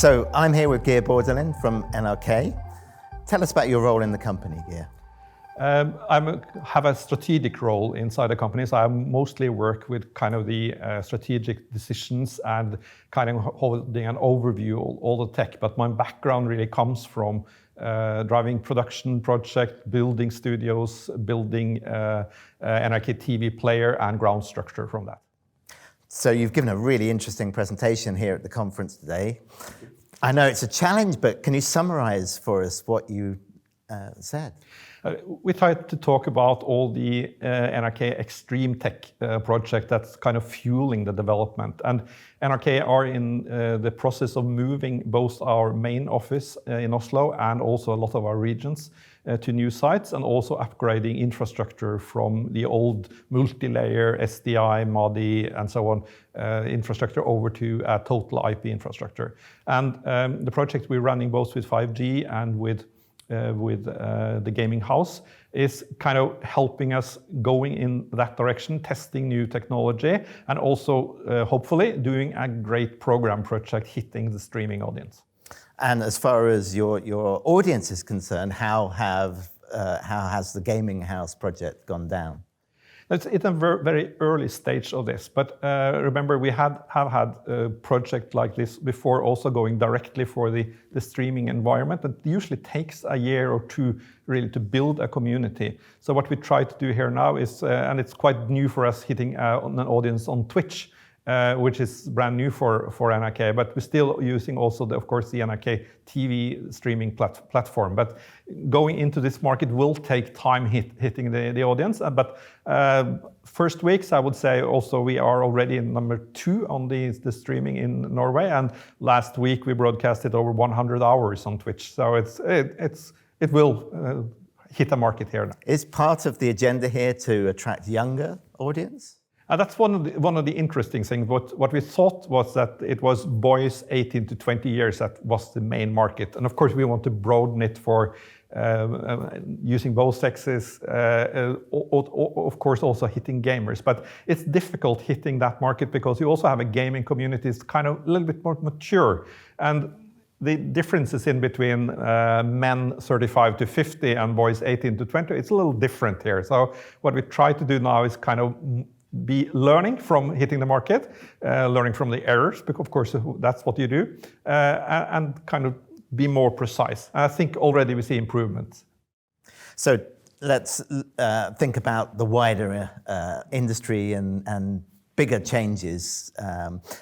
So I'm here with Geir Børdalen from NRK. Tell us about your role in the company, Geir. I have a strategic role inside the company, so I mostly work with kind of the strategic decisions and kind of holding an overview of all the tech. But my background really comes from driving production project, building studios, building NRK TV player and ground structure from that. So you've given a really interesting presentation here at the conference today. I know it's a challenge, but can you summarize for us what you said? We tried to talk about all the NRK extreme tech project that's kind of fueling the development. And NRK are in the process of moving both our main office in Oslo and also a lot of our regions to new sites, and also upgrading infrastructure from the old multi-layer SDI, MADI, and so on infrastructure over to a total IP infrastructure. And the project we're running both with 5G and with the gaming house is kind of helping us going in that direction, testing new technology, and also hopefully doing a great program project hitting the streaming audience. And as far as your audience is concerned, how has the gaming house project gone down? It's a very early stage of this, but remember we have had a project like this before, also going directly for the streaming environment. It usually takes a year or two really to build a community. So what we try to do here now is, and it's quite new for us, hitting an audience on Twitch, which is brand new for NRK, but we're still using also, of course, the NRK TV streaming platform. But going into this market will take time hitting the audience. But first weeks, I would say also we are already number 2 on the streaming in Norway. And last week we broadcasted over 100 hours on Twitch. So it will hit a market here now. Is part of the agenda here to attract younger audience? That's one of the interesting things. What we thought was that it was boys 18 to 20 years that was the main market. And of course, we want to broaden it for using both sexes, of course, also hitting gamers. But it's difficult hitting that market because you also have a gaming community that's kind of a little bit more mature. And the differences in between men 35 to 50 and boys 18 to 20, it's a little different here. So what we try to do now is kind of be learning from hitting the market, learning from the errors, because of course that's what you do, and kind of be more precise. And I think already we see improvements. So let's think about the wider industry and bigger changes.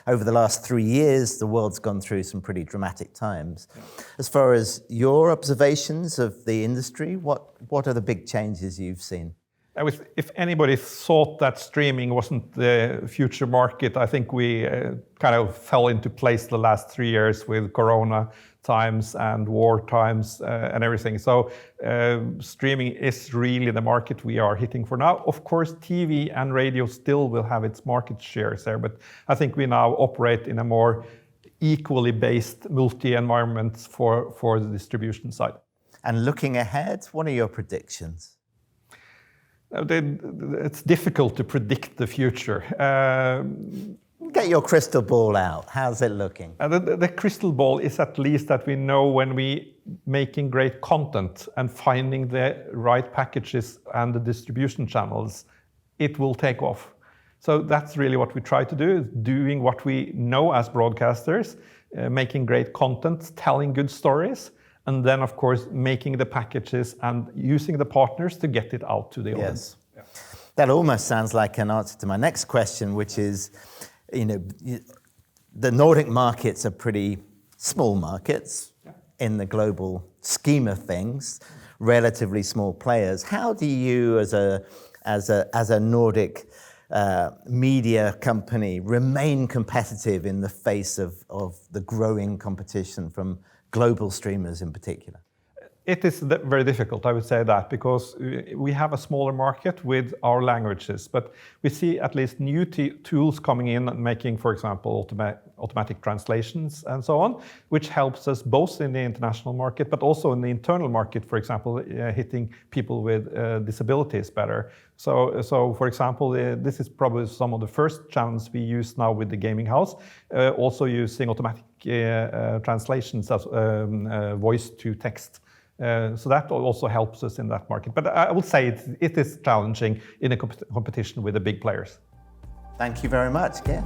Over the last 3 years, the world's gone through some pretty dramatic times. As far as your observations of the industry, what are the big changes you've seen? If anybody thought that streaming wasn't the future market, I think we kind of fell into place the last 3 years with Corona times and war times and everything. So streaming is really the market we are hitting for now. Of course, TV and radio still will have its market shares there, but I think we now operate in a more equally based multi-environment for the distribution side. And looking ahead, what are your predictions? It's difficult to predict the future. Get your crystal ball out. How's it looking? The crystal ball is at least that we know when we making great content and finding the right packages and the distribution channels, it will take off. So that's really what we try to do, is doing what we know as broadcasters, making great content, telling good stories, and then, of course, making the packages and using the partners to get it out to the audience. Yeah. That almost sounds like an answer to my next question, which is, the Nordic markets are pretty small markets in the global scheme of things, relatively small players. How do you, as a Nordic media company, remain competitive in the face of the growing competition from global streamers in particular? It is very difficult, I would say that, because we have a smaller market with our languages, but we see at least new tools coming in and making, for example, automatic translations and so on, which helps us both in the international market, but also in the internal market, for example, hitting people with disabilities better. So for example, this is probably some of the first channels we use now with the gaming house, also using automatic translations as voice to text. So that also helps us in that market. But I will say it is challenging in a competition with the big players. Thank you very much, Geir.